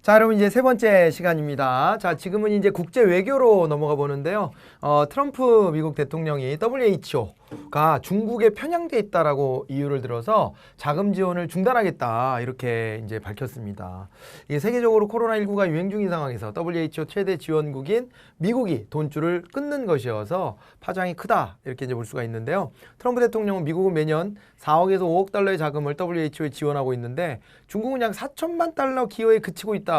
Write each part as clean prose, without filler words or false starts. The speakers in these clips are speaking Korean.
자, 여러분 이제 세 번째 시간입니다. 자, 지금은 이제 국제 외교로 넘어가 보는데요. 트럼프 미국 대통령이 WHO가 중국에 편향돼 있다라고 이유를 들어서 자금 지원을 중단하겠다 이렇게 이제 밝혔습니다. 이게 세계적으로 코로나19가 유행 중인 상황에서 WHO 최대 지원국인 미국이 돈줄을 끊는 것이어서 파장이 크다 이렇게 이제 볼 수가 있는데요. 트럼프 대통령은 미국은 매년 4억에서 5억 달러의 자금을 WHO에 지원하고 있는데 중국은 약 4천만 달러 기여에 그치고 있다.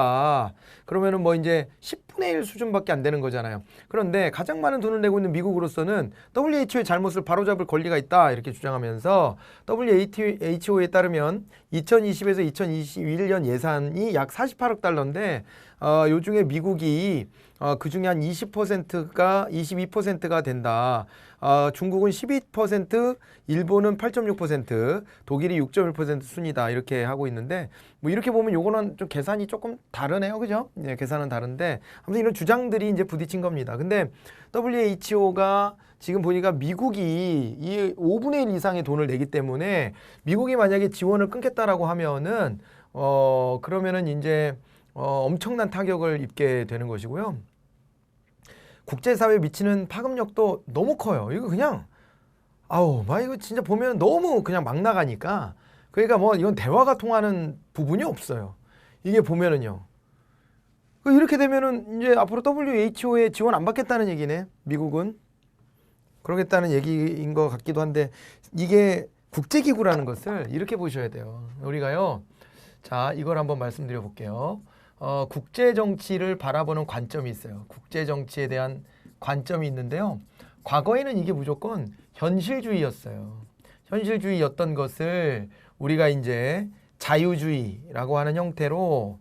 그러면은 뭐 이제 10분의 1 수준밖에 안 되는 거잖아요. 그런데 가장 많은 돈을 내고 있는 미국으로서는 WHO의 잘못을 바로잡을 권리가 있다 이렇게 주장하면서 WHO에 따르면 2020에서 2021년 예산이 약 48억 달러인데 요 중에 미국이 그 중에 한 22%가 된다. 중국은 12%, 일본은 8.6%, 독일이 6.1% 순이다 이렇게 하고 있는데 뭐 이렇게 보면 요거는 좀 계산이 조금 다르네요, 그죠? 네, 계산은 다른데 아무튼 이런 주장들이 이제 부딪힌 겁니다. 근데 WHO가 지금 보니까 미국이 이 5분의 1 이상의 돈을 내기 때문에 미국이 만약에 지원을 끊겠다라고 하면은 그러면은 이제 엄청난 타격을 입게 되는 것이고요. 국제사회에 미치는 파급력도 너무 커요. 이거 그냥 이거 진짜 보면 너무 그냥 막 나가니까 그러니까 뭐 이건 대화가 통하는 부분이 없어요. 이게 보면은요. 이렇게 되면은 이제 앞으로 WHO에 지원 안 받겠다는 얘기네. 미국은 그러겠다는 얘기인 것 같기도 한데 이게 국제기구라는 것을 이렇게 보셔야 돼요. 우리가요. 자, 이걸 한번 말씀드려 볼게요. 국제 정치를 바라보는 관점이 있어요. 국제 정치에 대한 관점이 있는데요. 과거에는 이게 무조건 현실주의였어요. 현실주의였던 것을 우리가 이제 자유주의라고 하는 형태로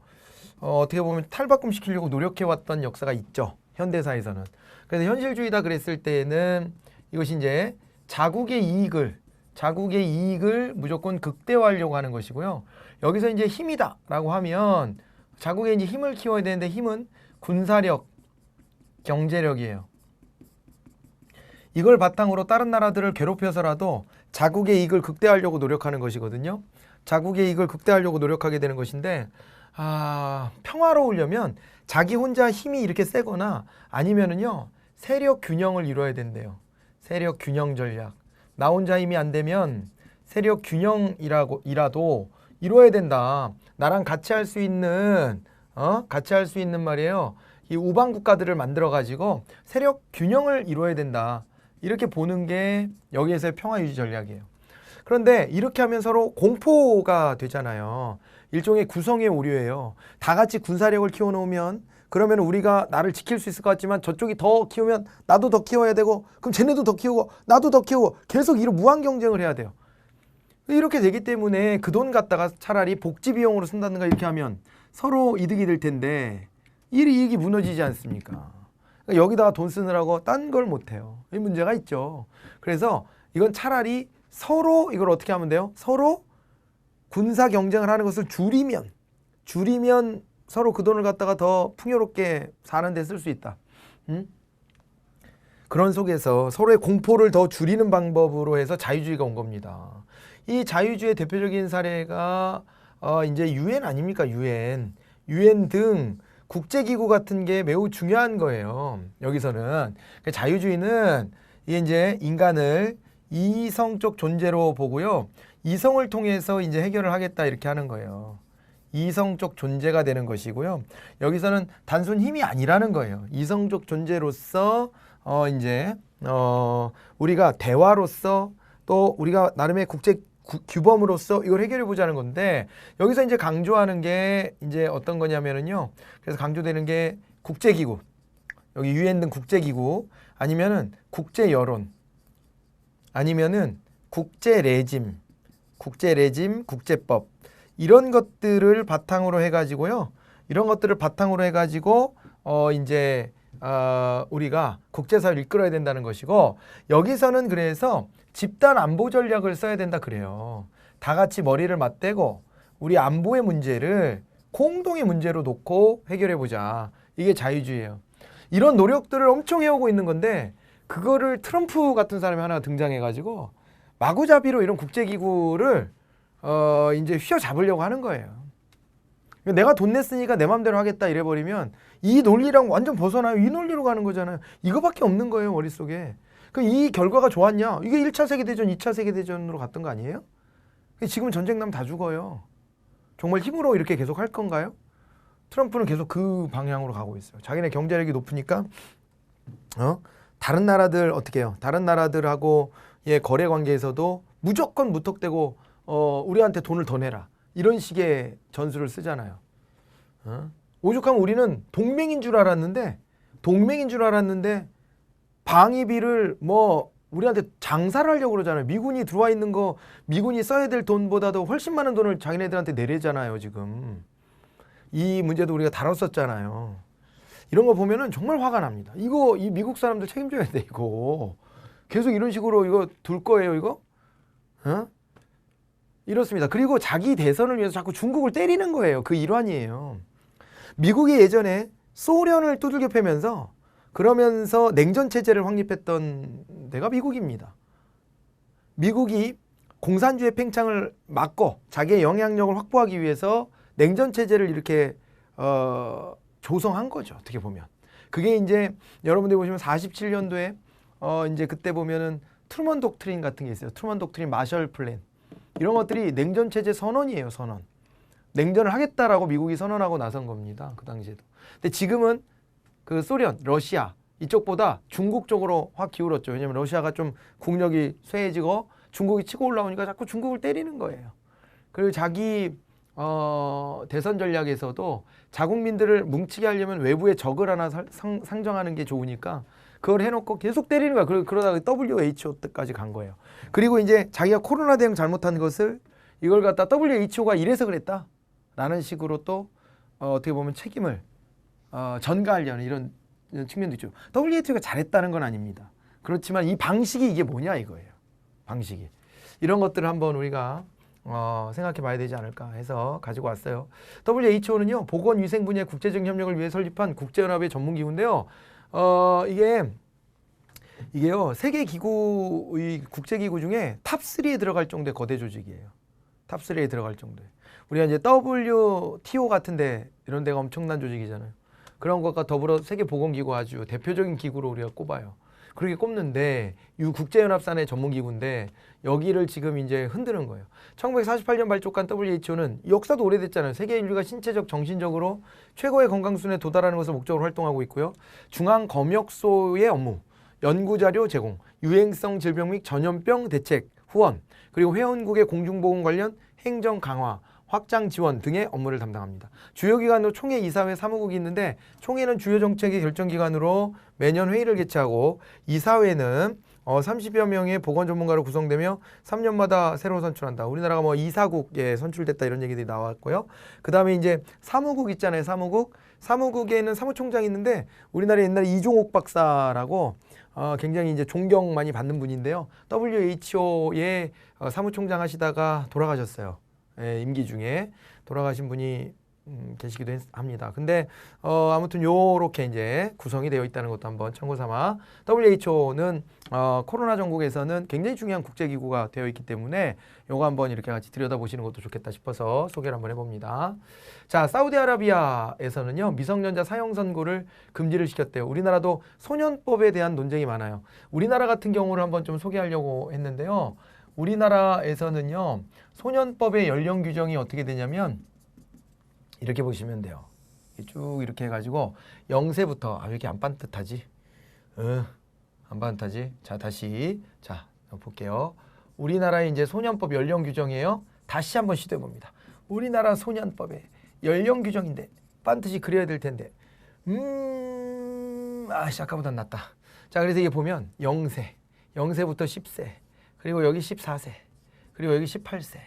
어떻게 보면 탈바꿈시키려고 노력해왔던 역사가 있죠. 현대사에서는. 그래서 현실주의다 그랬을 때는 이것이 이제 자국의 이익을 무조건 극대화하려고 하는 것이고요. 여기서 이제 힘이다라고 하면 자국의 이제 힘을 키워야 되는데 힘은 군사력, 경제력이에요. 이걸 바탕으로 다른 나라들을 괴롭혀서라도 자국의 이익을 극대화하려고 노력하는 것이거든요. 자국의 이익을 극대화하려고 노력하게 되는 것인데 평화로우려면 자기 혼자 힘이 이렇게 세거나 아니면은요 세력 균형을 이루어야 된대요. 세력 균형 전략. 나 혼자 힘이 안 되면 세력 균형이라도 이루어야 된다. 나랑 같이 할 수 있는 말이에요. 이 우방 국가들을 만들어 가지고 세력 균형을 이루어야 된다. 이렇게 보는 게 여기에서의 평화 유지 전략이에요. 그런데 이렇게 하면 서로 공포가 되잖아요. 일종의 구성의 오류예요. 다 같이 군사력을 키워놓으면 그러면 우리가 나를 지킬 수 있을 것 같지만 저쪽이 더 키우면 나도 더 키워야 되고 그럼 쟤네도 더 키우고 나도 더 키우고 계속 이런 무한 경쟁을 해야 돼요. 이렇게 되기 때문에 그 돈 갖다가 차라리 복지 비용으로 쓴다든가 이렇게 하면 서로 이득이 될 텐데 이 이익이 무너지지 않습니까? 그러니까 여기다가 돈 쓰느라고 딴 걸 못해요. 이 문제가 있죠. 그래서 이건 차라리 서로 이걸 어떻게 하면 돼요? 서로 군사 경쟁을 하는 것을 줄이면 서로 그 돈을 갖다가 더 풍요롭게 사는 데 쓸 수 있다. 그런 속에서 서로의 공포를 더 줄이는 방법으로 해서 자유주의가 온 겁니다. 이 자유주의의 대표적인 사례가 이제 유엔 아닙니까? 유엔 등 국제기구 같은 게 매우 중요한 거예요. 여기서는 자유주의는 이게 이제 인간을 이성적 존재로 보고요. 이성을 통해서 이제 해결을 하겠다 이렇게 하는 거예요. 이성적 존재가 되는 것이고요. 여기서는 단순 힘이 아니라는 거예요. 이성적 존재로서 우리가 대화로서 또 우리가 나름의 국제 규범으로서 이걸 해결해 보자는 건데 여기서 이제 강조하는 게 이제 어떤 거냐면은요. 그래서 강조되는 게 국제기구, 여기 유엔 등 국제기구 아니면은 국제 여론, 아니면은 국제 레짐, 국제법 이런 것들을 바탕으로 해가지고요. 이런 것들을 바탕으로 해가지고 우리가 국제사회를 이끌어야 된다는 것이고 여기서는 그래서 집단 안보 전략을 써야 된다 그래요. 다 같이 머리를 맞대고 우리 안보의 문제를 공동의 문제로 놓고 해결해보자. 이게 자유주의예요. 이런 노력들을 엄청 해오고 있는 건데 그거를 트럼프 같은 사람이 하나 등장해가지고 마구잡이로 이런 국제기구를 이제 휘어잡으려고 하는 거예요. 내가 돈 냈으니까 내 맘대로 하겠다 이래버리면 이 논리랑 완전 벗어나요. 이 논리로 가는 거잖아요. 이거밖에 없는 거예요, 머릿속에. 그럼 이 결과가 좋았냐? 이게 1차 세계대전, 2차 세계대전으로 갔던 거 아니에요? 지금 전쟁 나면 다 죽어요. 정말 힘으로 이렇게 계속 할 건가요? 트럼프는 계속 그 방향으로 가고 있어요. 자기네 경제력이 높으니까 다른 나라들 어떻게 해요? 다른 나라들하고의 거래 관계에서도 무조건 무턱대고 우리한테 돈을 더 내라. 이런 식의 전술을 쓰잖아요. 오죽하면 우리는 동맹인 줄 알았는데 방위비를 뭐 우리한테 장사를 하려고 그러잖아요. 미군이 들어와 있는 거 미군이 써야 될 돈보다도 훨씬 많은 돈을 자기네들한테 내려잖아요. 지금 이 문제도 우리가 다뤘었잖아요. 이런 거 보면은 정말 화가 납니다. 이거 이 미국 사람들 책임져야 돼. 이거 계속 이런 식으로 이거 둘 거예요. 이거 이렇습니다. 그리고 자기 대선을 위해서 자꾸 중국을 때리는 거예요. 그 일환이에요. 미국이 예전에 소련을 두들겨 패면서 그러면서 냉전 체제를 확립했던 데가 미국입니다. 미국이 공산주의 팽창을 막고 자기의 영향력을 확보하기 위해서 냉전 체제를 이렇게 조성한 거죠. 어떻게 보면. 그게 이제 여러분들이 보시면 47년도에 이제 그때 보면은 트루먼 독트린 같은 게 있어요. 트루먼 독트린, 마셜 플랜. 이런 것들이 냉전 체제 선언이에요. 선언. 냉전을 하겠다라고 미국이 선언하고 나선 겁니다. 그 당시에도. 근데 지금은 그 소련, 러시아 이쪽보다 중국 쪽으로 확 기울었죠. 왜냐하면 러시아가 좀 국력이 쇠해지고 중국이 치고 올라오니까 자꾸 중국을 때리는 거예요. 그리고 자기 대선 전략에서도 자국민들을 뭉치게 하려면 외부의 적을 하나 상정하는 게 좋으니까 그걸 해놓고 계속 때리는 거야. 그러다가 WHO까지 간 거예요. 그리고 이제 자기가 코로나 대응 잘못한 것을 이걸 갖다 WHO가 이래서 그랬다 라는 식으로 또 어떻게 보면 책임을 전가하려는 이런 측면도 있죠. WHO가 잘했다는 건 아닙니다. 그렇지만 이 방식이 이게 뭐냐 이거예요. 방식이. 이런 것들을 한번 우리가 생각해 봐야 되지 않을까 해서 가지고 왔어요. WHO는요, 보건위생 분야의 국제적 협력을 위해 설립한 국제연합의 전문기구인데요. 이게요, 세계기구의 국제기구 중에 탑3에 들어갈 정도의 거대 조직이에요. 탑3에 들어갈 정도에. 우리가 이제 WTO 같은데 이런 데가 엄청난 조직이잖아요. 그런 것과 더불어 세계보건기구 아주 대표적인 기구로 우리가 꼽아요. 그렇게 꼽는데 이 국제연합산의 전문기구인데 여기를 지금 이제 흔드는 거예요. 1948년 발족한 WHO는 역사도 오래됐잖아요. 세계 인류가 신체적, 정신적으로 최고의 건강수준에 도달하는 것을 목적으로 활동하고 있고요. 중앙검역소의 업무, 연구자료 제공, 유행성 질병 및 전염병 대책, 후원, 그리고 회원국의 공중보건 관련 행정 강화, 확장 지원 등의 업무를 담당합니다. 주요 기관으로 총회, 이사회, 사무국이 있는데 총회는 주요 정책의 결정기관으로 매년 회의를 개최하고 이사회는 30여 명의 보건 전문가로 구성되며 3년마다 새로 선출한다. 우리나라가 뭐 이사국에 선출됐다 이런 얘기들이 나왔고요. 그 다음에 이제 사무국 있잖아요. 사무국. 사무국에는 사무총장이 있는데 우리나라 옛날에 이종옥 박사라고 굉장히 이제 존경 많이 받는 분인데요. WHO의 사무총장 하시다가 돌아가셨어요. 예, 임기 중에 돌아가신 분이 계시기도 합니다. 근데 아무튼 요렇게 이제 구성이 되어 있다는 것도 한번 참고 삼아. WHO는 코로나 전국에서는 굉장히 중요한 국제기구가 되어 있기 때문에 요거 한번 이렇게 같이 들여다보시는 것도 좋겠다 싶어서 소개를 한번 해봅니다. 자, 사우디아라비아에서는요, 미성년자 사형 선고를 금지를 시켰대요. 우리나라도 소년법에 대한 논쟁이 많아요. 우리나라 같은 경우를 한번 좀 소개하려고 했는데요. 우리나라에서는요, 소년법의 연령 규정이 어떻게 되냐면 이렇게 보시면 돼요. 쭉 이렇게 해가지고 0세부터 왜 이렇게 안 반듯하지? 안 반듯하지? 자, 다시 볼게요. 우리나라의 이제 소년법 연령 규정이에요. 다시 한번 시도해 봅니다. 우리나라 소년법의 연령 규정인데 반드시 그려야 될 텐데 아까보단 낫다. 자, 그래서 이게 보면 0세부터 10세, 그리고 여기 14세, 그리고 여기 18세,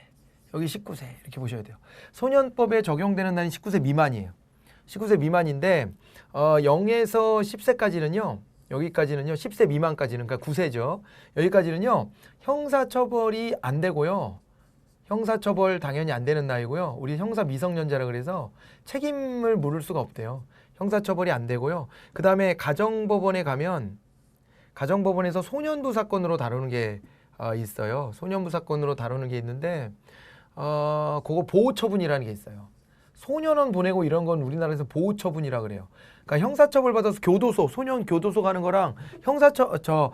여기 19세 이렇게 보셔야 돼요. 소년법에 적용되는 나이는 19세 미만이에요. 19세 미만인데 0에서 10세까지는요. 여기까지는요. 10세 미만까지는 그러니까 9세죠. 여기까지는요. 형사처벌이 안 되고요. 형사처벌 당연히 안 되는 나이고요. 우리 형사 미성년자라 그래서 책임을 물을 수가 없대요. 형사처벌이 안 되고요. 그 다음에 가정법원에 가면 가정법원에서 소년부 사건으로 다루는 게 있어요. 소년부 사건으로 다루는 게 있는데 그거 보호처분이라는 게 있어요. 소년원 보내고 이런 건 우리나라에서 보호처분이라 그래요. 그러니까 형사처벌 받아서 교도소, 소년 교도소 가는 거랑 저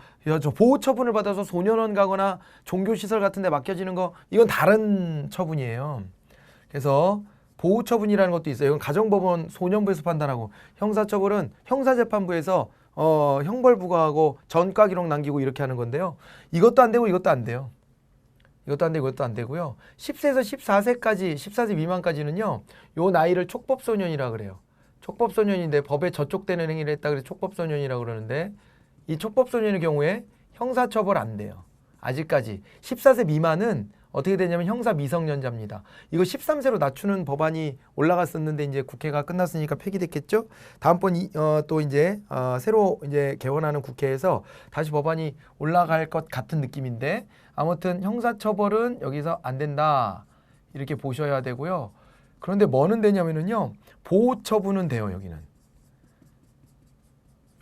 보호처분을 받아서 소년원 가거나 종교시설 같은 데 맡겨지는 거, 이건 다른 처분이에요. 그래서 보호처분이라는 것도 있어요. 이건 가정법원 소년부에서 판단하고, 형사처벌은 형사재판부에서 형벌 부과하고 전과 기록 남기고 이렇게 하는 건데요. 이것도 안 되고 이것도 안 돼요. 이것도 안 되고 이것도 안 되고요. 10세에서 14세까지, 14세 미만까지는요, 요 나이를 촉법소년이라 그래요. 촉법소년인데 법에 저촉되는 행위를 했다 그래서 촉법소년이라고 그러는데, 이 촉법소년의 경우에 형사처벌 안 돼요. 아직까지. 14세 미만은 어떻게 되냐면 형사 미성년자입니다. 이거 13세로 낮추는 법안이 올라갔었는데 이제 국회가 끝났으니까 폐기됐겠죠. 다음번 또 이제 새로 이제 개원하는 국회에서 다시 법안이 올라갈 것 같은 느낌인데, 아무튼 형사처벌은 여기서 안 된다 이렇게 보셔야 되고요. 그런데 뭐는 되냐면은요, 보호처분은 돼요. 여기는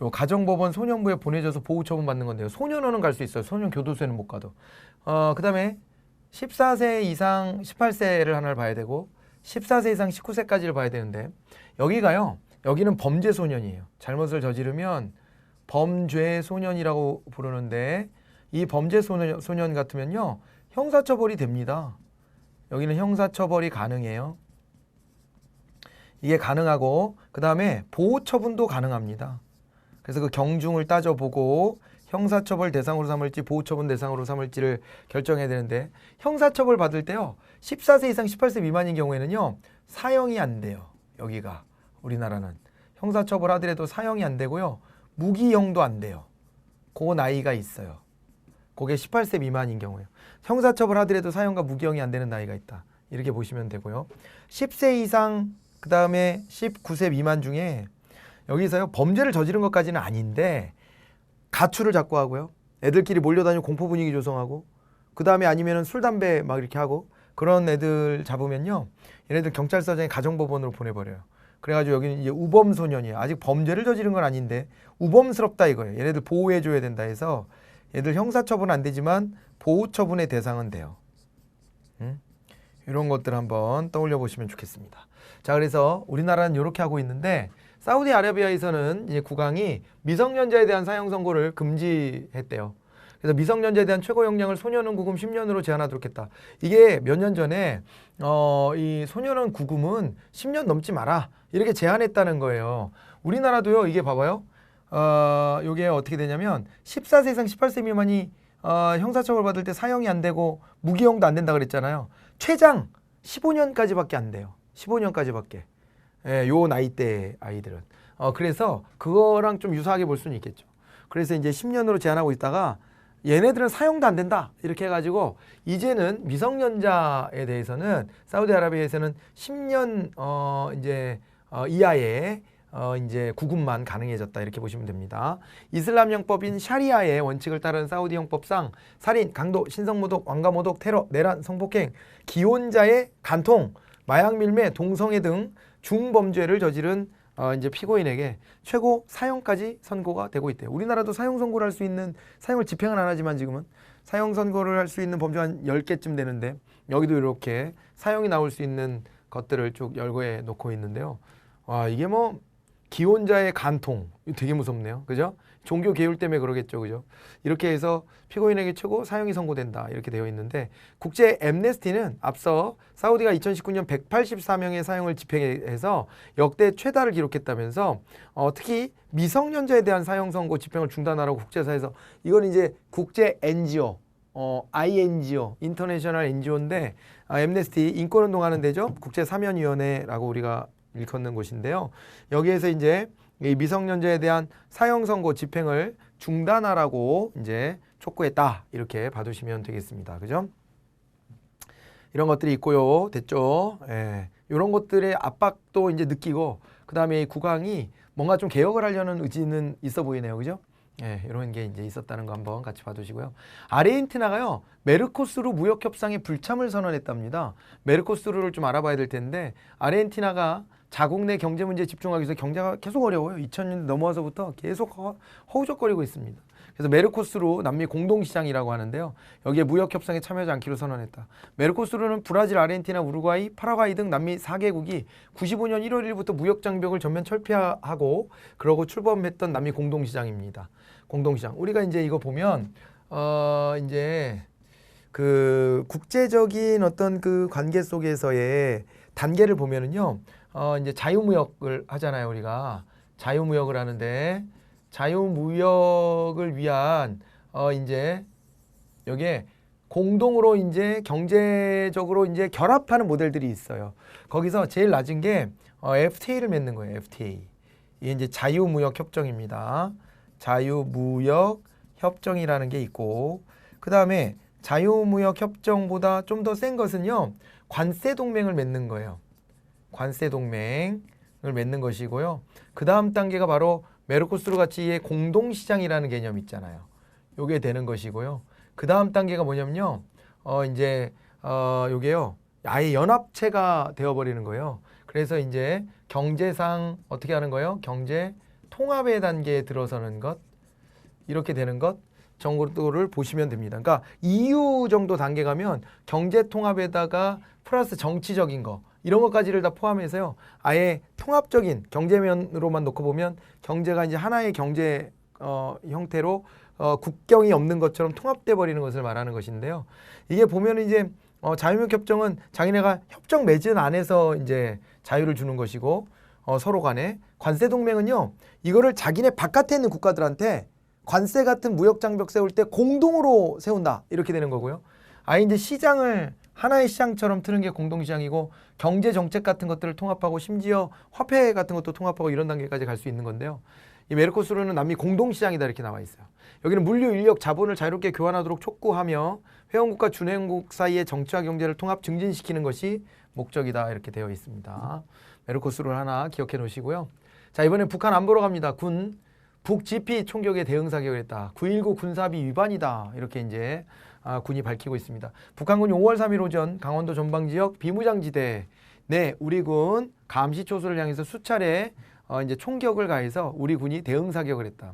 요 가정법원 소년부에 보내져서 보호처분 받는 건데요. 소년원은 갈 수 있어요. 소년 교도소에는 못 가도. 그다음에 14세 이상 18세를 하나를 봐야 되고, 14세 이상 19세까지를 봐야 되는데, 여기가요, 여기는 범죄소년이에요. 잘못을 저지르면 범죄소년이라고 부르는데, 이 범죄소년 같으면요, 형사처벌이 됩니다. 여기는 형사처벌이 가능해요. 이게 가능하고, 그 다음에 보호처분도 가능합니다. 그래서 그 경중을 따져보고 형사처벌 대상으로 삼을지 보호처분 대상으로 삼을지를 결정해야 되는데, 형사처벌 받을 때요, 14세 이상 18세 미만인 경우에는요, 사형이 안 돼요. 여기가 우리나라는 형사처벌 하더라도 사형이 안 되고요, 무기형도 안 돼요. 그 나이가 있어요. 그게 18세 미만인 경우에요. 형사처벌 하더라도 사형과 무기형이 안 되는 나이가 있다. 이렇게 보시면 되고요. 10세 이상, 그 다음에 19세 미만 중에 여기서요, 범죄를 저지른 것까지는 아닌데 가출을 자꾸 하고요, 애들끼리 몰려다니고 공포 분위기 조성하고, 그 다음에 아니면은 술 담배 막 이렇게 하고, 그런 애들 잡으면요, 얘네들 경찰서장에 가정법원으로 보내버려요. 그래가지고 여기는 이제 우범소년이에요. 아직 범죄를 저지른 건 아닌데 우범스럽다 이거예요. 얘네들 보호해줘야 된다 해서 얘들 형사처분은 안 되지만 보호처분의 대상은 돼요. 이런 것들 한번 떠올려 보시면 좋겠습니다. 자, 그래서 우리나라는 이렇게 하고 있는데, 사우디아라비아에서는 이제 국왕이 미성년자에 대한 사형 선고를 금지했대요. 그래서 미성년자에 대한 최고 형량을 소년원 구금 10년으로 제한하도록 했다. 이게 몇 년 전에 이 소년원 구금은 10년 넘지 마라 이렇게 제한했다는 거예요. 우리나라도요, 이게 봐봐요. 이게 어떻게 되냐면 14세 이상 18세 미만이 형사처벌 받을 때 사형이 안 되고 무기형도 안 된다 그랬잖아요. 최장 15년까지밖에 안 돼요. 15년까지밖에. 예, 요 나이대 아이들은. 그래서 그거랑 좀 유사하게 볼 수는 있겠죠. 그래서 이제 10년으로 제한하고 있다가 얘네들은 사형도 안 된다 이렇게 해가지고 이제는 미성년자에 대해서는 사우디아라비아에서는 10년 이하의 이제 구금만 가능해졌다 이렇게 보시면 됩니다. 이슬람 형법인 샤리아의 원칙을 따른 사우디 형법상 살인, 강도, 신성모독, 왕가모독, 테러, 내란, 성폭행, 기혼자의 간통, 마약 밀매, 동성애 등 중범죄를 저지른 이제 피고인에게 최고 사형까지 선고가 되고 있대요. 우리나라도 사형 선고를 할 수 있는, 사형을 집행은 안 하지만 지금은 사형 선고를 할 수 있는 범죄가 한 10개쯤 되는데, 여기도 이렇게 사형이 나올 수 있는 것들을 쭉 열거해 놓고 있는데요. 와, 이게 뭐 기혼자의 간통, 이거 되게 무섭네요. 그죠? 종교 계율 때문에 그러겠죠. 그죠? 이렇게 해서 피고인에게 최고 사형이 선고된다 이렇게 되어 있는데, 국제 앰네스티는 앞서 사우디가 2019년 184명의 사형을 집행해서 역대 최다를 기록했다면서 특히 미성년자에 대한 사형 선고 집행을 중단하라고 국제사회에서, 이건 이제 국제 NGO, INGO, 인터내셔널 NGO인데 앰네스티 인권운동하는 데죠. 국제사면위원회라고 우리가 일컫는 곳인데요. 여기에서 이제 이 미성년자에 대한 사형 선고 집행을 중단하라고 이제 촉구했다 이렇게 봐두시면 되겠습니다. 그죠? 이런 것들이 있고요. 됐죠? 예. 이런 것들의 압박도 이제 느끼고, 그 다음에 이 국왕이 뭔가 좀 개혁을 하려는 의지는 있어 보이네요. 그죠? 예, 이런 게 이제 있었다는 거 한번 같이 봐두시고요. 아르헨티나가요, 메르코스루 무역 협상에 불참을 선언했답니다. 메르코스루를 좀 알아봐야 될 텐데, 아르헨티나가 자국 내 경제 문제에 집중하기 위해서 경제가 계속 어려워요. 2000년 넘어와서부터 계속 허우적거리고 있습니다. 그래서 메르코스루 남미 공동시장이라고 하는데요. 여기에 무역협상에 참여하지 않기로 선언했다. 메르코스루는 브라질, 아르헨티나, 우루과이, 파라과이 등 남미 4개국이 95년 1월 1일부터 무역장벽을 전면 철폐하고 그러고 출범했던 남미 공동시장입니다. 공동시장. 우리가 이제 이거 보면 이제 그 국제적인 어떤 그 관계 속에서의 단계를 보면은요. 이제 자유무역을 하잖아요. 우리가 자유무역을 하는데 자유무역을 위한 이제 여기에 공동으로 이제 경제적으로 이제 결합하는 모델들이 있어요. 거기서 제일 낮은 게 FTA를 맺는 거예요. FTA. 이게 이제 자유무역 협정입니다. 자유무역 협정이라는 게 있고 그 다음에 자유무역 협정보다 좀 더 센 것은요. 관세 동맹을 맺는 거예요. 관세 동맹을 맺는 것이고요. 그 다음 단계가 바로 메르코스루 같이의 공동시장이라는 개념이 있잖아요. 요게 되는 것이고요. 그 다음 단계가 뭐냐면요. 요게요. 아예 연합체가 되어버리는 거예요. 그래서 이제 경제상 어떻게 하는 거예요? 경제 통합의 단계에 들어서는 것. 이렇게 되는 것 정도를 보시면 됩니다. 그러니까 EU 정도 단계 가면 경제 통합에다가 플러스 정치적인 거 이런 것까지를 다 포함해서요. 아예 통합적인 경제면으로만 놓고 보면 경제가 이제 하나의 경제 형태로 국경이 없는 것처럼 통합돼 버리는 것을 말하는 것인데요. 이게 보면 이제 자유무역 협정은 자기네가 협정 맺은 안에서 이제 자유를 주는 것이고 서로 간에 관세 동맹은요. 이거를 자기네 바깥에 있는 국가들한테 관세 같은 무역 장벽 세울 때 공동으로 세운다. 이렇게 되는 거고요. 아예 이제 시장을 하나의 시장처럼 트는 게 공동시장이고 경제 정책 같은 것들을 통합하고 심지어 화폐 같은 것도 통합하고 이런 단계까지 갈 수 있는 건데요. 이 메르코스루는 남미 공동시장이다 이렇게 나와 있어요. 여기는 물류, 인력, 자본을 자유롭게 교환하도록 촉구하며 회원국과 준회원국 사이의 정치와 경제를 통합 증진시키는 것이 목적이다 이렇게 되어 있습니다. 메르코스루를 하나 기억해 놓으시고요. 자, 이번엔 북한 안보로 갑니다. 북 GP 총격에 대응 사격을 했다. 9.19 군사합의 위반이다. 이렇게 이제 군이 밝히고 있습니다. 북한군이 5월 3일 오전 강원도 전방지역 비무장지대 내 우리 군 감시초소를 향해서 수차례 이제 총격을 가해서 우리 군이 대응 사격을 했다.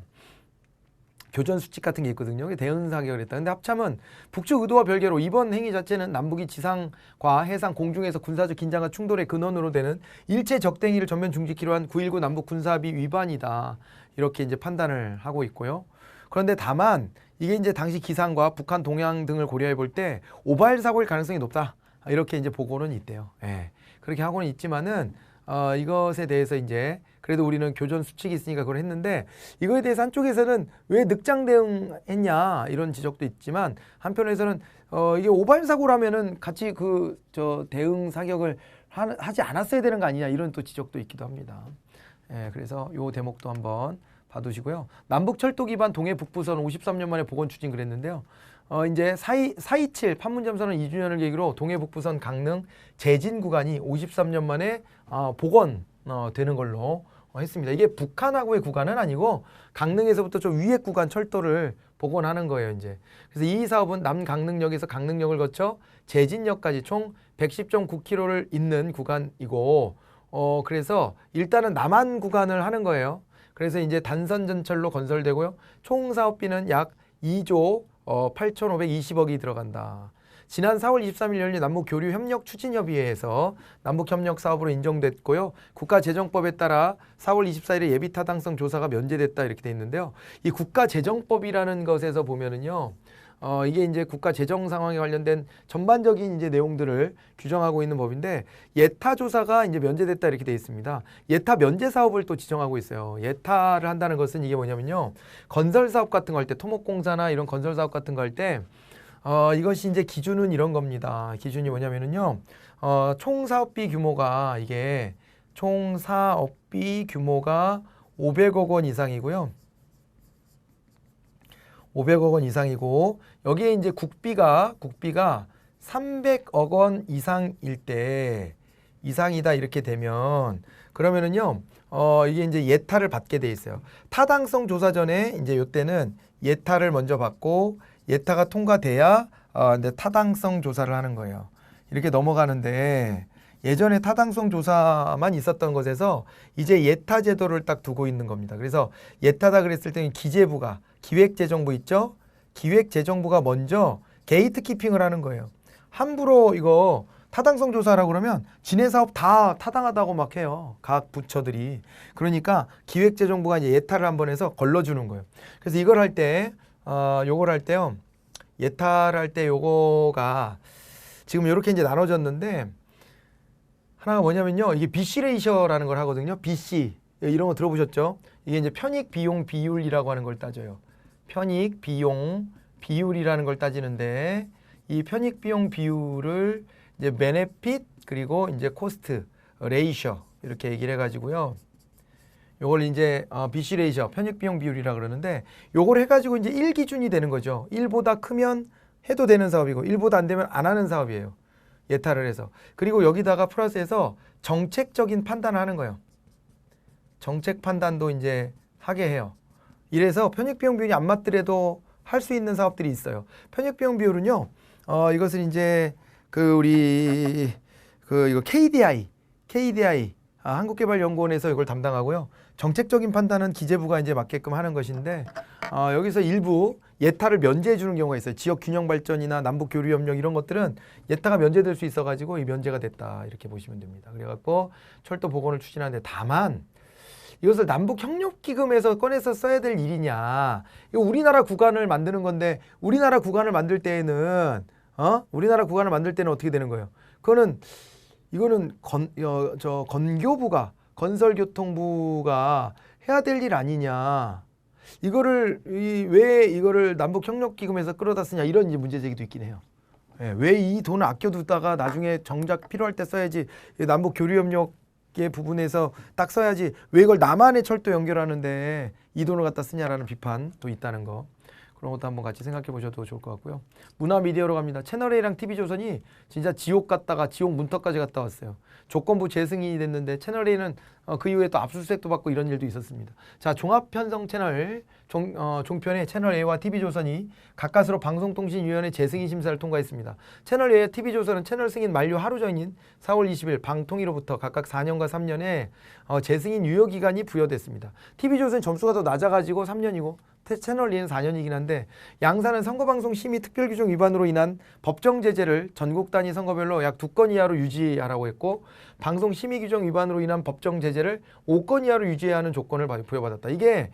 교전 수칙 같은 게 있거든요. 대응 사격을 했다. 근데 합참은 북측 의도와 별개로 이번 행위 자체는 남북이 지상과 해상, 공중에서 군사적 긴장과 충돌의 근원으로 되는 일체 적대행위를 전면 중지키로 한 9.19 남북 군사합의 위반이다. 이렇게 이제 판단을 하고 있고요. 그런데 다만 이게 이제 당시 기상과 북한 동향 등을 고려해 볼 때 오발 사고일 가능성이 높다. 이렇게 이제 보고는 있대요. 예. 그렇게 하고는 있지만은 이것에 대해서 이제 그래도 우리는 교전 수칙이 있으니까 그걸 했는데 이거에 대해서 한쪽에서는 왜 늑장 대응했냐 이런 지적도 있지만 한편에서는 이게 오발 사고라면은 같이 대응 사격을 하지 않았어야 되는 거 아니냐 이런 또 지적도 있기도 합니다. 예, 그래서 요 대목도 한번 봐두시고요. 남북 철도 기반 동해 북부선 53년 만에 복원 추진 그랬는데요. 이제 4.27 판문점 선언 2주년을 계기로 동해 북부선 강릉 제진 구간이 53년 만에 복원 되는 걸로 했습니다. 이게 북한하고의 구간은 아니고 강릉에서부터 좀 위에 구간 철도를 복원하는 거예요. 이제 그래서 이 사업은 남강릉역에서 강릉역을 거쳐 제진역까지 총 110.9km를 잇는 구간이고 그래서 일단은 남한 구간을 하는 거예요. 그래서 이제 단선 전철로 건설되고요. 총 사업비는 약 2조 8,520억이 들어간다. 지난 4월 23일 열린 남북교류협력추진협의회에서 남북협력 사업으로 인정됐고요. 국가재정법에 따라 4월 24일에 예비타당성 조사가 면제됐다 이렇게 돼 있는데요. 이 국가재정법이라는 것에서 보면은요. 이게 이제 국가 재정 상황에 관련된 전반적인 이제 내용들을 규정하고 있는 법인데 예타 조사가 이제 면제됐다 이렇게 돼 있습니다. 예타 면제 사업을 또 지정하고 있어요. 예타를 한다는 것은 이게 뭐냐면요. 건설 사업 같은 거 할 때 토목공사나 이런 건설 사업 같은 거 할 때 이것이 이제 기준은 이런 겁니다. 기준이 뭐냐면은요. 총 사업비 규모가 이게 총 사업비 규모가 500억 원 이상이고요. 500억 원 이상이고 여기에 이제 국비가 300억 원 이상일 때 이상이다 이렇게 되면 그러면은요 이게 이제 예타를 받게 돼 있어요. 타당성 조사 전에 이제 요때는 예타를 먼저 받고 예타가 통과돼야 이제 타당성 조사를 하는 거예요. 이렇게 넘어가는데 예전에 타당성 조사만 있었던 것에서 이제 예타 제도를 딱 두고 있는 겁니다. 그래서 예타다 그랬을 때는 기재부가 기획재정부 있죠? 기획재정부가 먼저 게이트 키핑을 하는 거예요. 함부로 이거 타당성 조사라고 그러면 지네 사업 다 타당하다고 막 해요. 각 부처들이. 그러니까 기획재정부가 이제 예타를 한번 해서 걸러주는 거예요. 그래서 이걸 할 때, 요걸 할 때요. 예타를 할 때 요거가 지금 이렇게 이제 나눠졌는데 하나가 뭐냐면요. 이게 BC 레이셔라는 걸 하거든요. BC. 이런 거 들어보셨죠? 이게 이제 편익 비용 비율이라고 하는 걸 따져요. 편익 비용 비율이라는 걸 따지는데 이 편익 비용 비율을 이제 베네핏 그리고 이제 코스트 레이셔 이렇게 얘기를 해가지고요. 요걸 이제 BC 레이셔 편익 비용 비율이라 그러는데 요걸 해가지고 이제 1 기준이 되는 거죠. 1보다 크면 해도 되는 사업이고 1보다 안 되면 안 하는 사업이에요. 예타를 해서. 그리고 여기다가 플러스해서 정책적인 판단을 하는 거예요. 정책 판단도 이제 하게 해요. 이래서 편익 비용 비율이 안 맞더라도 할 수 있는 사업들이 있어요. 편익 비용 비율은요. 이것은 이제 이거 KDI 한국개발연구원에서 이걸 담당하고요. 정책적인 판단은 기재부가 이제 맡게끔 하는 것인데 여기서 일부 예타를 면제해 주는 경우가 있어요. 지역 균형 발전이나 남북 교류 협력 이런 것들은 예타가 면제될 수 있어 가지고 이 면제가 됐다 이렇게 보시면 됩니다. 그래 갖고 철도 복원을 추진하는데 다만 이것을 남북 협력 기금에서 꺼내서 써야 될 일이냐? 이거 우리나라 구간을 만드는 건데 우리나라 구간을 만들 때에는 우리나라 구간을 만들 때는 어떻게 되는 거예요? 이거는 건교부가 건설교통부가 해야 될 일 아니냐? 왜 이거를 남북 협력 기금에서 끌어다 쓰냐 이런 이제 문제 제기도 있긴 해요. 예, 왜 이 돈을 아껴두다가 나중에 정작 필요할 때 써야지 남북 교류 협력의 부분에서 딱 써야지 왜 이걸 남한의 철도 연결하는데 이 돈을 갖다 쓰냐라는 비판도 있다는 거. 그런 것도 한번 같이 생각해 보셔도 좋을 것 같고요. 문화 미디어로 갑니다. 채널A랑 TV조선이 진짜 지옥 갔다가 지옥 문턱까지 갔다 왔어요. 조건부 재승인이 됐는데 채널A는 그 이후에 또 압수수색도 받고 이런 일도 있었습니다. 자, 종합편성 채널 종편의 채널A와 TV조선이 가까스로 방송통신위원회 재승인 심사를 통과했습니다. 채널A와 TV조선은 채널 승인 만료 하루 전인 4월 20일 방통위로부터 각각 4년과 3년의 재승인 유효기간이 부여됐습니다. TV조선 점수가 더 낮아가지고 3년이고 채널A는 4년이긴 한데 양사는 선거방송 심의 특별규정 위반으로 인한 법정 제재를 전국 단위 선거별로 약 2건 이하로 유지하라고 했고 방송 심의 규정 위반으로 인한 법정 제재를 5건 이하로 유지해야 하는 조건을 부여받았다. 이게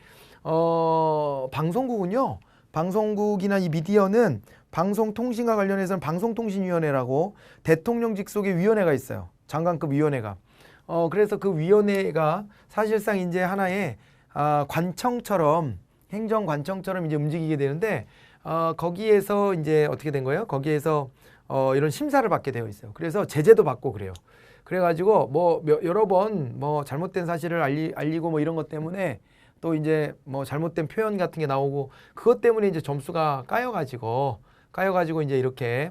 방송국은요. 방송국이나 이 미디어는 방송통신과 관련해서는 방송통신위원회라고 대통령 직속의 위원회가 있어요. 장관급 위원회가. 그래서 그 위원회가 사실상 이제 하나의 관청처럼 행정관청처럼 이제 움직이게 되는데 거기에서 이제 어떻게 된 거예요? 거기에서 이런 심사를 받게 되어 있어요. 그래서 제재도 받고 그래요. 그래가지고 뭐 여러 번 뭐 잘못된 사실을 알리고 뭐 이런 것 때문에 또 이제 뭐 잘못된 표현 같은 게 나오고 그것 때문에 이제 점수가 까여가지고 이제 이렇게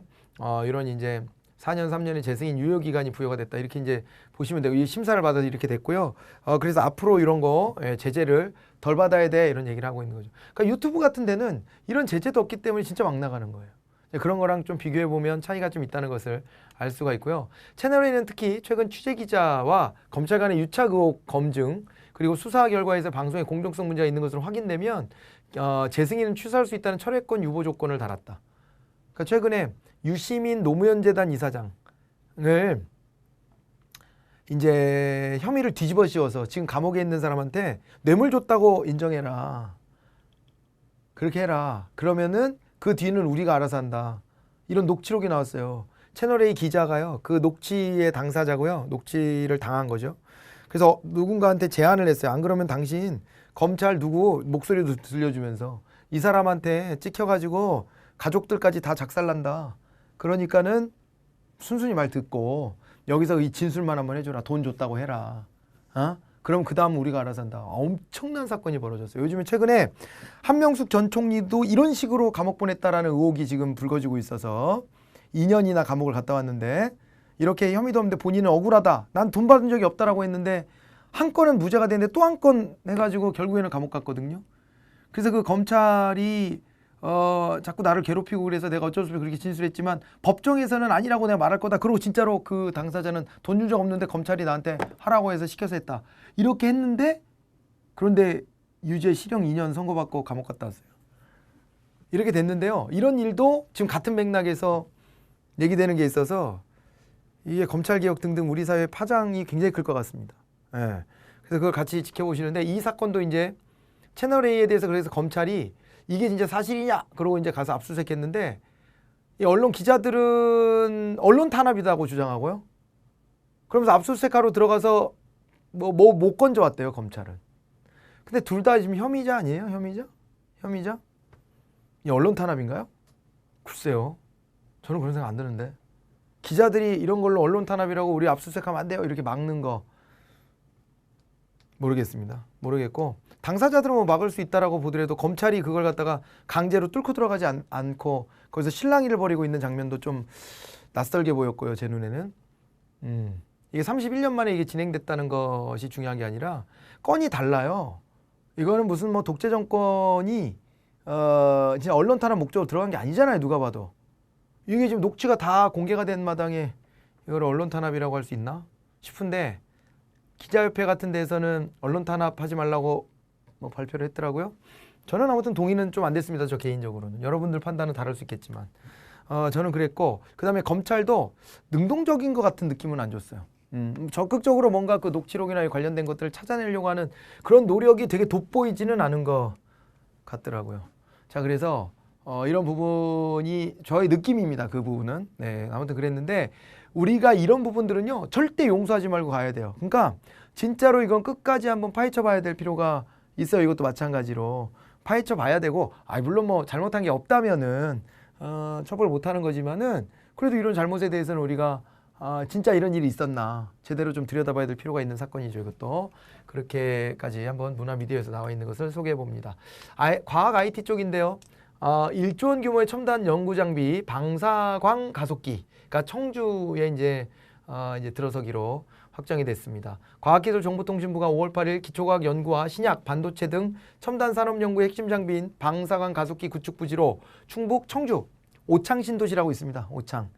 이런 이제 4년 3년의 재승인 유효기간이 부여가 됐다 이렇게 이제 보시면 되고 이 심사를 받아서 이렇게 됐고요. 그래서 앞으로 이런 거 제재를 덜 받아야 돼 이런 얘기를 하고 있는 거죠. 그러니까 유튜브 같은 데는 이런 제재도 없기 때문에 진짜 막 나가는 거예요. 그런 거랑 좀 비교해 보면 차이가 좀 있다는 것을 알 수가 있고요. 채널A는 특히 최근 취재기자와 검찰 간의 유착 의혹 검증 그리고 수사 결과에서 방송의 공정성 문제가 있는 것으로 확인되면 재승인은 취소할 수 있다는 철회권 유보 조건을 달았다. 그러니까 최근에 유시민 노무현재단 이사장을 이제 혐의를 뒤집어 씌워서 지금 감옥에 있는 사람한테 뇌물 줬다고 인정해라. 그렇게 해라. 그러면은 그 뒤는 우리가 알아서 한다. 이런 녹취록이 나왔어요. 채널A 기자가요. 그 녹취의 당사자고요. 녹취를 당한 거죠. 그래서 누군가한테 제안을 했어요. 안 그러면 당신 검찰 누구 목소리도 들려주면서 이 사람한테 찍혀가지고 가족들까지 다 작살난다. 그러니까는 순순히 말 듣고 여기서 이 진술만 한번 해줘라. 돈 줬다고 해라. 그럼 그 다음 우리가 알아서 한다. 엄청난 사건이 벌어졌어요. 요즘에 최근에 한명숙 전 총리도 이런 식으로 감옥 보냈다라는 의혹이 지금 불거지고 있어서 2년이나 감옥을 갔다 왔는데 이렇게 혐의도 없는데 본인은 억울하다. 난 돈 받은 적이 없다라고 했는데 한 건은 무죄가 됐는데 또 한 건 해가지고 결국에는 감옥 갔거든요. 그래서 그 검찰이 자꾸 나를 괴롭히고 그래서 내가 어쩔 수 없이 그렇게 진술했지만 법정에서는 아니라고 내가 말할 거다. 그리고 진짜로 그 당사자는 돈 준 적 없는데 검찰이 나한테 하라고 해서 시켜서 했다. 이렇게 했는데 그런데 유죄 실형 2년 선고받고 감옥 갔다 왔어요. 이렇게 됐는데요. 이런 일도 지금 같은 맥락에서 얘기되는 게 있어서 이게 검찰개혁 등등 우리 사회의 파장이 굉장히 클 것 같습니다. 예. 그래서 그걸 같이 지켜보시는데 이 사건도 이제 채널A에 대해서 그래서 검찰이 이게 진짜 사실이냐? 그러고 이제 가서 압수수색했는데 이 언론 기자들은 언론 탄압이라고 주장하고요. 그러면서 압수수색하러 들어가서 못 건져왔대요, 검찰은. 근데 둘 다 지금 혐의자 아니에요? 혐의자? 이 언론 탄압인가요? 글쎄요. 저는 그런 생각 안 드는데. 기자들이 이런 걸로 언론 탄압이라고 우리 압수수색하면 안 돼요. 이렇게 막는 거 모르겠습니다. 모르겠고 당사자들은 뭐 막을 수 있다라고 보더라도 검찰이 그걸 갖다가 강제로 뚫고 들어가지 않고 거기서 실랑이를 벌이고 있는 장면도 좀 낯설게 보였고요. 제 눈에는. 이게 31년 만에 이게 진행됐다는 것이 중요한 게 아니라 건이 달라요. 이거는 무슨 뭐 독재 정권이 진짜 언론 탄압 목적으로 들어간 게 아니잖아요. 누가 봐도. 이게 지금 녹취가 다 공개가 된 마당에 이걸 언론 탄압이라고 할 수 있나 싶은데 기자협회 같은 데에서는 언론 탄압하지 말라고 뭐 발표를 했더라고요. 저는 아무튼 동의는 좀 안 됐습니다. 저 개인적으로는. 여러분들 판단은 다를 수 있겠지만 저는 그랬고 그 다음에 검찰도 능동적인 것 같은 느낌은 안 줬어요. 적극적으로 뭔가 그 녹취록이나 관련된 것들을 찾아내려고 하는 그런 노력이 되게 돋보이지는 않은 것 같더라고요. 자, 그래서 이런 부분이 저의 느낌입니다. 그 부분은. 네, 아무튼 그랬는데 우리가 이런 부분들은요 절대 용서하지 말고 가야 돼요. 그러니까 진짜로 이건 끝까지 한번 파헤쳐 봐야 될 필요가 있어요. 이것도 마찬가지로 파헤쳐 봐야 되고 물론 뭐 잘못한 게 없다면은 처벌 못하는 거지만은 그래도 이런 잘못에 대해서는 우리가 진짜 이런 일이 있었나 제대로 좀 들여다봐야 될 필요가 있는 사건이죠. 이것도 그렇게까지 한번 문화미디어에서 나와 있는 것을 소개해 봅니다. 과학 IT 쪽인데요. 1조 원 규모의 첨단 연구 장비 방사광 가속기, 그러니까 청주에 이제 들어서기로 확정이 됐습니다. 과학기술정보통신부가 5월 8일 기초과학 연구와 신약, 반도체 등 첨단 산업 연구의 핵심 장비인 방사광 가속기 구축 부지로 충북 청주 오창 신도시라고 있습니다. 오창.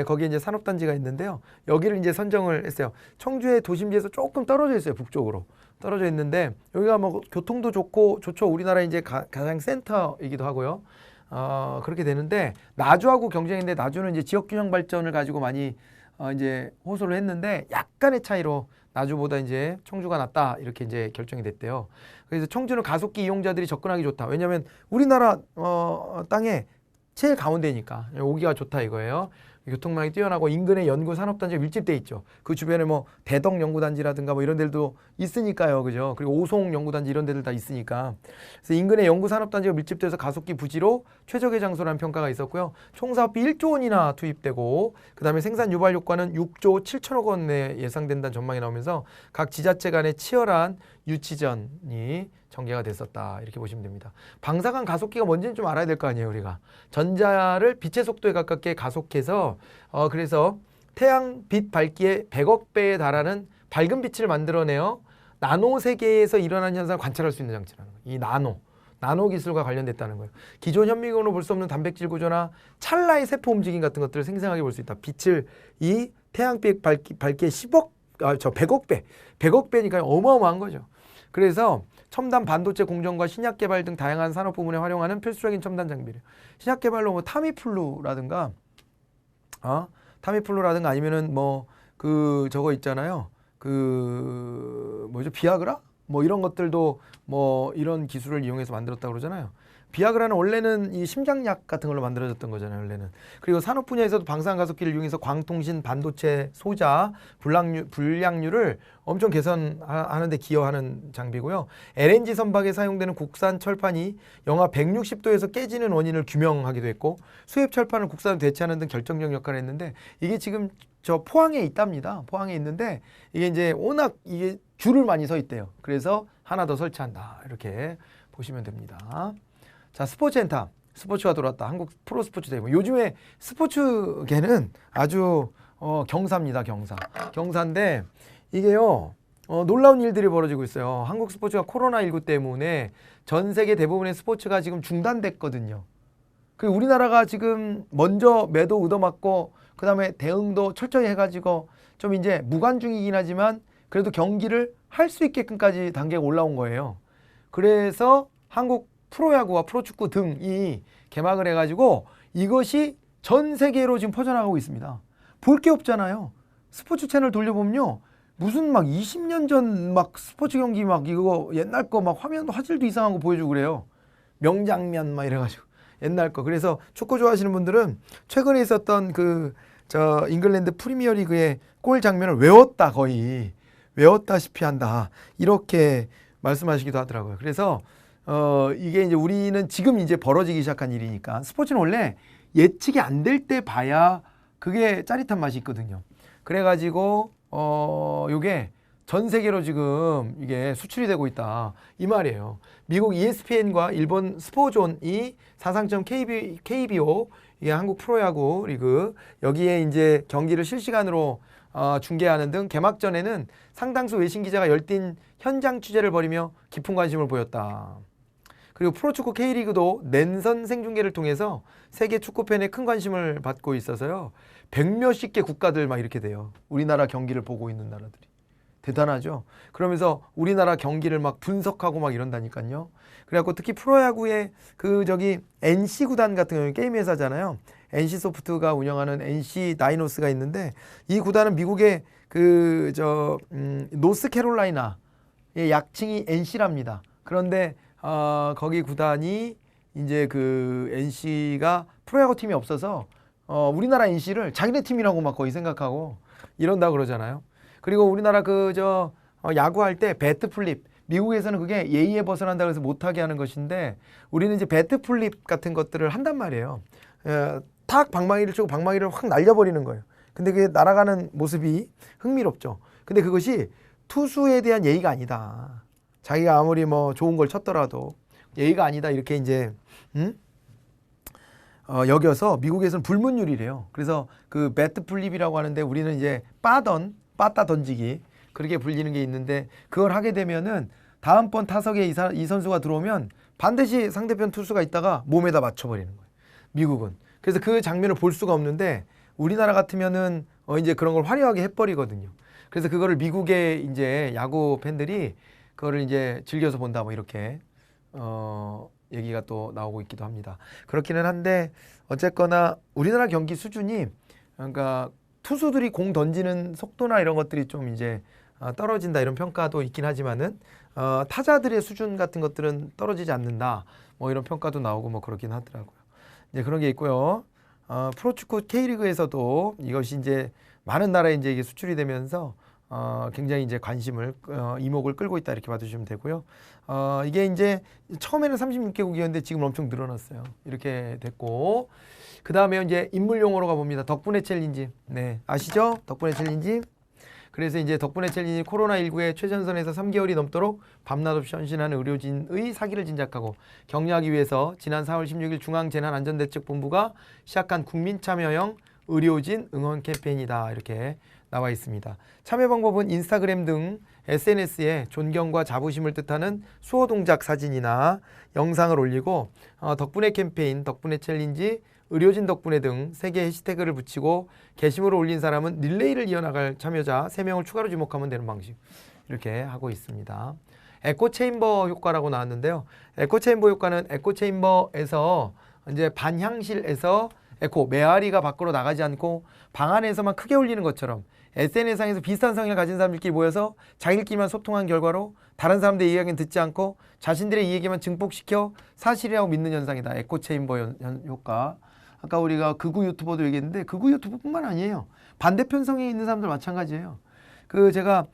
거기에 이제 산업단지가 있는데요. 여기를 이제 선정을 했어요. 청주의 도심지에서 조금 떨어져 있어요. 북쪽으로 떨어져 있는데 여기가 뭐 교통도 좋죠. 우리나라 이제 가장 센터이기도 하고요. 그렇게 되는데 나주하고 경쟁인데 나주는 이제 지역균형 발전을 가지고 많이 이제 호소를 했는데 약간의 차이로 나주보다 이제 청주가 낫다 이렇게 이제 결정이 됐대요. 그래서 청주는 가속기 이용자들이 접근하기 좋다. 왜냐하면 우리나라 땅에 제일 가운데니까 오기가 좋다 이거예요. 교통망이 뛰어나고 인근에 연구 산업단지가 밀집돼 있죠. 그 주변에 뭐 대덕 연구단지라든가 뭐 이런 데도 있으니까요, 그죠? 그리고 오송 연구단지 이런 데들 다 있으니까. 그래서 인근에 연구 산업단지가 밀집돼서 가속기 부지로 최적의 장소라는 평가가 있었고요. 총 사업비 1조 원이나 투입되고, 그다음에 생산 유발 효과는 6조 7천억 원 내 예상된다는 전망이 나오면서 각 지자체 간의 치열한 유치전이 전개가 됐었다 이렇게 보시면 됩니다. 방사광 가속기가 뭔지는 좀 알아야 될 거 아니에요. 우리가 전자를 빛의 속도에 가깝게 가속해서 그래서 태양빛 밝기의 100억 배에 달하는 밝은 빛을 만들어내어 나노 세계에서 일어나는 현상을 관찰할 수 있는 장치라는 거예요. 이 나노 기술과 관련됐다는 거예요. 기존 현미경으로 볼 수 없는 단백질 구조나 찰나의 세포 움직임 같은 것들을 생생하게 볼 수 있다. 빛을 이 태양빛 밝기의 100억 배니까 어마어마한 거죠. 그래서 첨단 반도체 공정과 신약 개발 등 다양한 산업 부문에 활용하는 필수적인 첨단 장비를. 신약 개발로 뭐 타미플루라든가 아니면은 뭐 저거 있잖아요. 비아그라? 뭐 이런 것들도 뭐 이런 기술을 이용해서 만들었다고 그러잖아요. 비아그라는 원래는 이 심장약 같은 걸로 만들어졌던 거잖아요, 원래는. 그리고 산업 분야에서도 방사능 가속기를 이용해서 광통신, 반도체, 소자, 불량률을 엄청 개선하는 데 기여하는 장비고요. LNG 선박에 사용되는 국산 철판이 영하 160도에서 깨지는 원인을 규명하기도 했고, 수입 철판을 국산으로 대체하는 등 결정적 역할을 했는데, 이게 지금 저 포항에 있답니다. 포항에 있는데 이게 이제 워낙 이게 줄을 많이 서 있대요. 그래서 하나 더 설치한다. 이렇게 보시면 됩니다. 자, 스포츠 엔터. 스포츠가 돌아왔다. 한국 프로스포츠 대회. 요즘에 스포츠계는 아주 경사입니다. 경사인데 이게요. 놀라운 일들이 벌어지고 있어요. 한국 스포츠가 코로나19 때문에 전 세계 대부분의 스포츠가 지금 중단됐거든요. 그리고 우리나라가 지금 먼저 매도 얻어맞고 그다음에 대응도 철저히 해가지고 좀 이제 무관중이긴 하지만 그래도 경기를 할 수 있게끔까지 단계가 올라온 거예요. 그래서 한국 프로야구와 프로축구 등이 개막을 해가지고 이것이 전 세계로 지금 퍼져나가고 있습니다. 볼 게 없잖아요. 스포츠 채널 돌려보면요. 무슨 막 20년 전 막 스포츠 경기 막 이거 옛날 거 막 화면 화질도 이상한 거 보여주고 그래요. 명장면 막 이래가지고 옛날 거. 그래서 축구 좋아하시는 분들은 최근에 있었던 저 잉글랜드 프리미어리그의 골 장면을 외웠다 거의 외웠다시피 한다 이렇게 말씀하시기도 하더라고요. 그래서 이게 이제 우리는 지금 이제 벌어지기 시작한 일이니까 스포츠는 원래 예측이 안 될 때 봐야 그게 짜릿한 맛이 있거든요. 그래가지고 요게 전 세계로 지금 이게 수출이 되고 있다 이 말이에요. 미국 ESPN과 일본 스포존이 사상점 KBO 이게 한국 프로야구 리그 여기에 이제 경기를 실시간으로 중계하는 등 개막 전에는 상당수 외신 기자가 열띤 현장 취재를 벌이며 깊은 관심을 보였다. 그리고 프로축구 K리그도 낸선 생중계를 통해서 세계 축구 팬의 큰 관심을 받고 있어서요. 100몇십 개 국가들 막 이렇게 돼요. 우리나라 경기를 보고 있는 나라들이. 대단하죠. 그러면서 우리나라 경기를 막 분석하고 막 이런다니까요. 그래갖고 특히 프로야구의 NC 구단 같은 경우는 게임 회사잖아요. NC 소프트가 운영하는 NC 다이노스가 있는데 이 구단은 미국의 노스캐롤라이나의 약칭이 NC랍니다. 그런데 거기 구단이 이제 NC가 프로야구 팀이 없어서 우리나라 NC를 자기네 팀이라고 막 거의 생각하고 이런다 그러잖아요. 그리고 우리나라 야구할 때 배트 플립 미국에서는 그게 예의에 벗어난다 그래서 못하게 하는 것인데 우리는 이제 배트 플립 같은 것들을 한단 말이에요. 탁 방망이를 치고 방망이를 확 날려버리는 거예요. 근데 그게 날아가는 모습이 흥미롭죠. 근데 그것이 투수에 대한 예의가 아니다. 자기가 아무리 뭐 좋은 걸 쳤더라도 예의가 아니다 이렇게 이제 여겨서 미국에서는 불문율이래요. 그래서 그 배트 플립이라고 하는데 우리는 이제 빠따 던지기 그렇게 불리는 게 있는데 그걸 하게 되면은 다음번 타석에 이 선수가 들어오면 반드시 상대편 투수가 있다가 몸에다 맞춰버리는 거예요. 미국은. 그래서 그 장면을 볼 수가 없는데 우리나라 같으면은 이제 그런 걸 화려하게 해버리거든요. 그래서 그거를 미국의 이제 야구 팬들이 그거를 이제 즐겨서 본다 뭐 이렇게 얘기가 또 나오고 있기도 합니다. 그렇기는 한데 어쨌거나 우리나라 경기 수준이 그러니까 투수들이 공 던지는 속도나 이런 것들이 좀 이제 떨어진다 이런 평가도 있긴 하지만은 타자들의 수준 같은 것들은 떨어지지 않는다 뭐 이런 평가도 나오고 뭐 그렇긴 하더라고요. 이제 그런 게 있고요. 프로축구 K리그에서도 이것이 이제 많은 나라에 이제 이게 수출이 되면서 굉장히 이제 관심을 이목을 끌고 있다 이렇게 봐주시면 되고요. 이게 이제 처음에는 36개국이었는데 지금 엄청 늘어났어요. 이렇게 됐고 그 다음에 이제 인물 용어로 가봅니다. 덕분에 챌린지. 네, 아시죠? 덕분에 챌린지. 그래서 이제 덕분에 챌린지 코로나19의 최전선에서 3개월이 넘도록 밤낮 없이 헌신하는 의료진의 사기를 진작하고 격려하기 위해서 지난 4월 16일 중앙재난안전대책본부가 시작한 국민참여형 의료진 응원 캠페인이다 이렇게 나와 있습니다. 참여 방법은 인스타그램 등 SNS에 존경과 자부심을 뜻하는 수호 동작 사진이나 영상을 올리고 덕분에 캠페인, 덕분에 챌린지, 의료진 덕분에 등 3개 해시태그를 붙이고 게시물을 올린 사람은 릴레이를 이어나갈 참여자 3명을 추가로 지목하면 되는 방식 이렇게 하고 있습니다. 에코체인버 효과라고 나왔는데요. 에코체인버 효과는 에코체인버에서 이제 반향실에서 에코, 메아리가 밖으로 나가지 않고 방 안에서만 크게 울리는 것처럼 SNS상에서 비슷한 성향을 가진 사람들끼리 모여서 자기들끼리만 소통한 결과로 다른 사람들의 이야기는 듣지 않고 자신들의 이야기만 증폭시켜 사실이라고 믿는 현상이다. 에코체인버 효과. 아까 우리가 극우 유튜버도 얘기했는데 극우 유튜버뿐만 아니에요. 반대편 성에 있는 사람들 마찬가지예요. 제가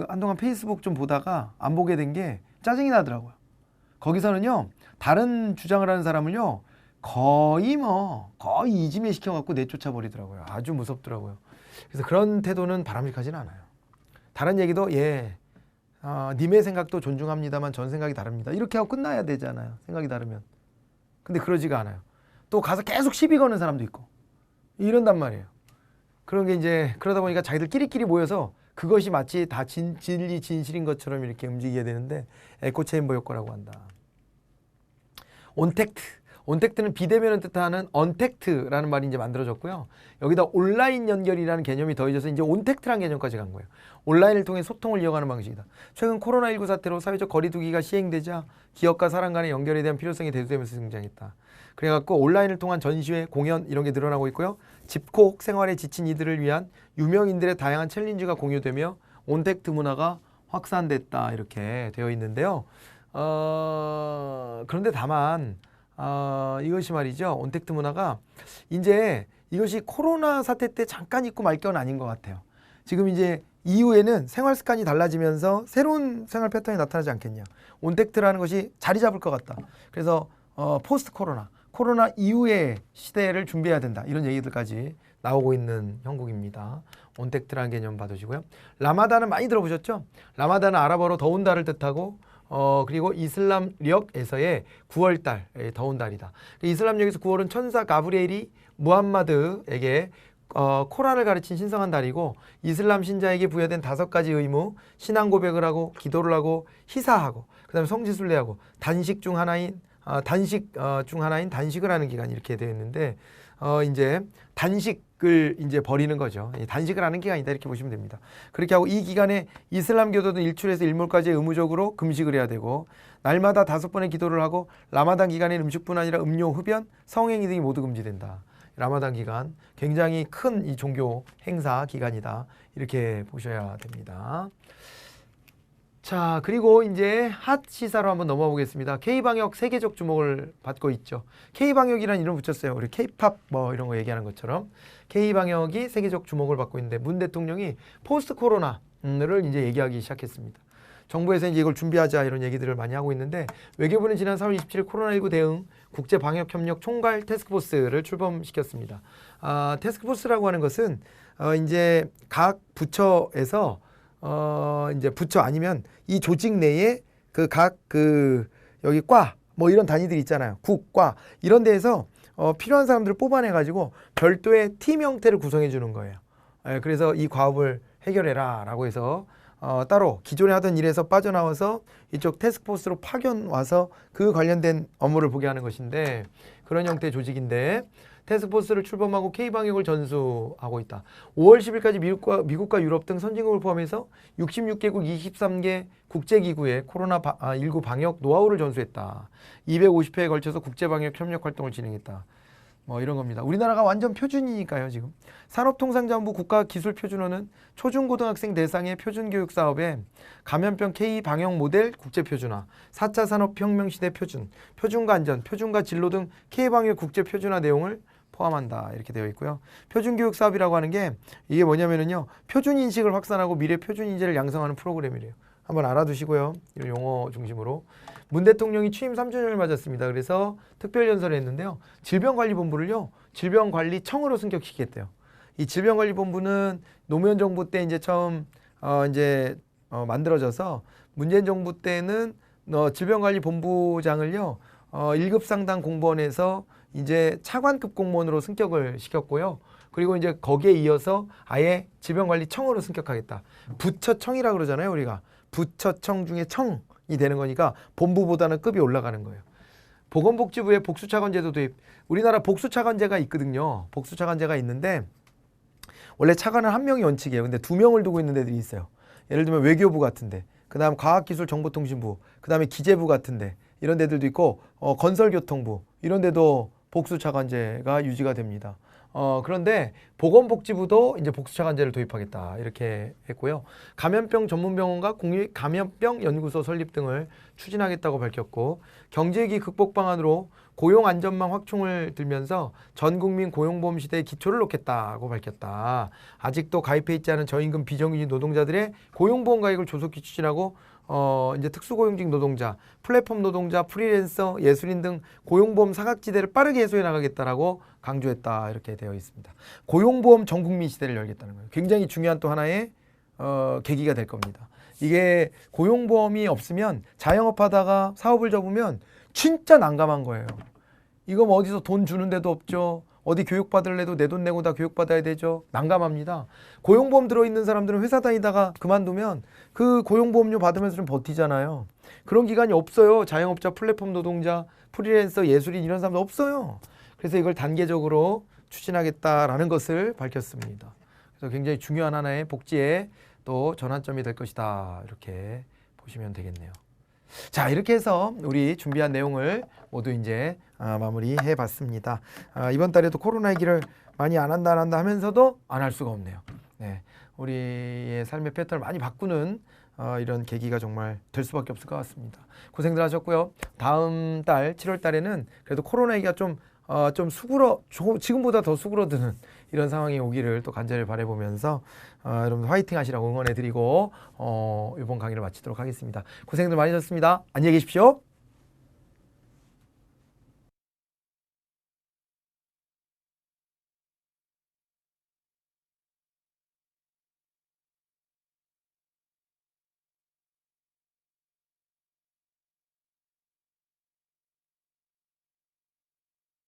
한동안 페이스북 좀 보다가 안 보게 된 게 짜증이 나더라고요. 거기서는요. 다른 주장을 하는 사람을요. 거의 이지매 시켜갖고 내쫓아버리더라고요. 아주 무섭더라고요. 그래서 그런 태도는 바람직하진 않아요. 다른 얘기도 님의 생각도 존중합니다만 전 생각이 다릅니다. 이렇게 하고 끝나야 되잖아요. 생각이 다르면. 근데 그러지가 않아요. 또 가서 계속 시비 거는 사람도 있고 이런단 말이에요. 그런 게 이제 그러다 보니까 자기들끼리 모여서 그것이 마치 다 진리 진실인 것처럼 이렇게 움직이게 되는데 에코체인버 효과라고 한다. 온택트. 온택트는 비대면을 뜻하는 언택트라는 말이 이제 만들어졌고요. 여기다 온라인 연결이라는 개념이 더해져서 이제 온택트라는 개념까지 간 거예요. 온라인을 통해 소통을 이어가는 방식이다. 최근 코로나19 사태로 사회적 거리두기가 시행되자 기업과 사람 간의 연결에 대한 필요성이 대두되면서 등장했다. 그래갖고 온라인을 통한 전시회, 공연 이런 게 늘어나고 있고요. 집콕 생활에 지친 이들을 위한 유명인들의 다양한 챌린지가 공유되며 온택트 문화가 확산됐다 이렇게 되어 있는데요. 그런데 다만 이것이 말이죠. 온택트 문화가 이제 이것이 코로나 사태 때 잠깐 있고 말 건 아닌 것 같아요. 지금 이제 이후에는 생활 습관이 달라지면서 새로운 생활 패턴이 나타나지 않겠냐. 온택트라는 것이 자리 잡을 것 같다. 그래서 포스트 코로나 이후의 시대를 준비해야 된다. 이런 얘기들까지 나오고 있는 형국입니다. 온택트라는 개념 받으시고요. 라마단은 많이 들어보셨죠? 라마단은 아랍어로 더운 달을 뜻하고 그리고 이슬람력에서의 9월달, 더운 달이다. 이슬람력에서 9월은 천사 가브리엘이 무함마드에게 코란을 가르친 신성한 달이고 하이슬람 신자에게 부여된 5가지 의무, 신앙 고백을 하고 기도를 하고 희사하고 그다음에 성지순례하고 단식 중 하나인 단식을 하는 기간 이렇게 되어 있는데 이제 단식을 이제 버리는 거죠. 단식을 하는 기간이다 이렇게 보시면 됩니다. 그렇게 하고 이 기간에 이슬람교도는 일출에서 일몰까지 의무적으로 금식을 해야 되고 날마다 5번의 기도를 하고 라마단 기간에는 음식뿐 아니라 음료, 흡연, 성행위 등이 모두 금지된다. 라마단 기간 굉장히 큰 이 종교 행사 기간이다 이렇게 보셔야 됩니다. 자, 그리고 이제 핫 시사로 한번 넘어가 보겠습니다. K방역 세계적 주목을 받고 있죠. K방역이라는 이름 붙였어요. 우리 K-팝 뭐 이런 거 얘기하는 것처럼 K방역이 세계적 주목을 받고 있는데 문 대통령이 포스트 코로나를 이제 얘기하기 시작했습니다. 정부에서 이제 이걸 준비하자 이런 얘기들을 많이 하고 있는데 외교부는 지난 4월 27일 코로나19 대응 국제방역협력 총괄 태스크포스를 출범시켰습니다. 태스크포스라고 하는 것은 이제 각 부처에서 이제 부처 아니면 이 조직 내에 여기 과 뭐 이런 단위들이 있잖아요. 국과 이런 데에서 필요한 사람들을 뽑아내 가지고 별도의 팀 형태를 구성해 주는 거예요. 그래서 이 과업을 해결해라 라고 해서 따로 기존에 하던 일에서 빠져나와서 이쪽 태스크포스로 파견 와서 그 관련된 업무를 보게 하는 것인데 그런 형태의 조직인데 태스크포스를 출범하고 K방역을 전수하고 있다. 5월 10일까지 미국과 유럽 등 선진국을 포함해서 66개국 23개 국제기구에 코로나19 방역 노하우를 전수했다. 250회에 걸쳐서 국제방역 협력 활동을 진행했다. 뭐 이런 겁니다. 우리나라가 완전 표준이니까요. 지금 산업통상자원부 국가기술표준원은 초중고등학생 대상의 표준교육 사업에 감염병 K방역 모델 국제표준화, 4차 산업혁명시대 표준, 표준과 안전, 표준과 진로 등 K방역 국제표준화 내용을 포함한다 이렇게 되어 있고요. 표준교육 사업이라고 하는 게 이게 뭐냐면은요, 표준인식을 확산하고 미래 표준인재를 양성하는 프로그램이래요. 한번 알아두시고요. 용어 중심으로. 문 대통령이 취임 3주년을 맞았습니다. 그래서 특별연설을 했는데요. 질병관리본부를요, 질병관리청으로 승격시켰대요. 이 질병관리본부는 노무현 정부 때 이제 처음 만들어져서 문재인 정부 때는 질병관리본부장을요 1급 상당 공무원에서 이제 차관급 공무원으로 승격을 시켰고요. 그리고 이제 거기에 이어서 아예 질병관리청으로 승격하겠다. 부처청이라고 그러잖아요, 우리가. 부처청 중에 청이 되는 거니까 본부보다는 급이 올라가는 거예요. 보건복지부의 복수차관제도 도입. 우리나라 복수차관제가 있거든요. 복수차관제가 있는데 원래 차관은 한 명이 원칙이에요. 근데 2명을 두고 있는 데들이 있어요. 예를 들면 외교부 같은데, 그 다음 과학기술정보통신부, 그 다음에 기재부 같은데 이런 데들도 있고 건설교통부 이런 데도 복수차관제가 유지가 됩니다. 그런데 보건복지부도 이제 복수차관제를 도입하겠다 이렇게 했고요. 감염병 전문병원과 국립감염병연구소 설립 등을 추진하겠다고 밝혔고, 경제위기 극복 방안으로 고용안전망 확충을 들면서 전국민 고용보험 시대에 기초를 놓겠다고 밝혔다. 아직도 가입해 있지 않은 저임금 비정규직 노동자들의 고용보험 가입을 조속히 추진하고 이제 특수고용직 노동자, 플랫폼 노동자, 프리랜서, 예술인 등 고용보험 사각지대를 빠르게 해소해 나가겠다라고 강조했다 이렇게 되어 있습니다. 고용보험 전국민 시대를 열겠다는 거예요. 굉장히 중요한 또 하나의 계기가 될 겁니다. 이게 고용보험이 없으면 자영업하다가 사업을 접으면 진짜 난감한 거예요. 이거 뭐 어디서 돈 주는 데도 없죠. 어디 교육받을래도 내 돈 내고 다 교육받아야 되죠. 난감합니다. 고용보험 들어있는 사람들은 회사 다니다가 그만두면 그 고용보험료 받으면서 좀 버티잖아요. 그런 기간이 없어요. 자영업자, 플랫폼 노동자, 프리랜서, 예술인 이런 사람도 없어요. 그래서 이걸 단계적으로 추진하겠다라는 것을 밝혔습니다. 그래서 굉장히 중요한 하나의 복지의 또 전환점이 될 것이다. 이렇게 보시면 되겠네요. 자, 이렇게 해서 우리 준비한 내용을 모두 이제 마무리해 봤습니다. 이번 달에도 코로나 얘기를 많이 안 한다 하면서도 안 할 수가 없네요. 네, 우리의 삶의 패턴을 많이 바꾸는 이런 계기가 정말 될 수밖에 없을 것 같습니다. 고생들 하셨고요. 다음 달 7월 달에는 그래도 코로나 얘기가 좀 지금보다 더 수그러드는 이런 상황이 오기를 또 간절히 바라보면서 여러분 화이팅 하시라고 응원해 드리고 이번 강의를 마치도록 하겠습니다. 고생들 많으셨습니다. 안녕히 계십시오.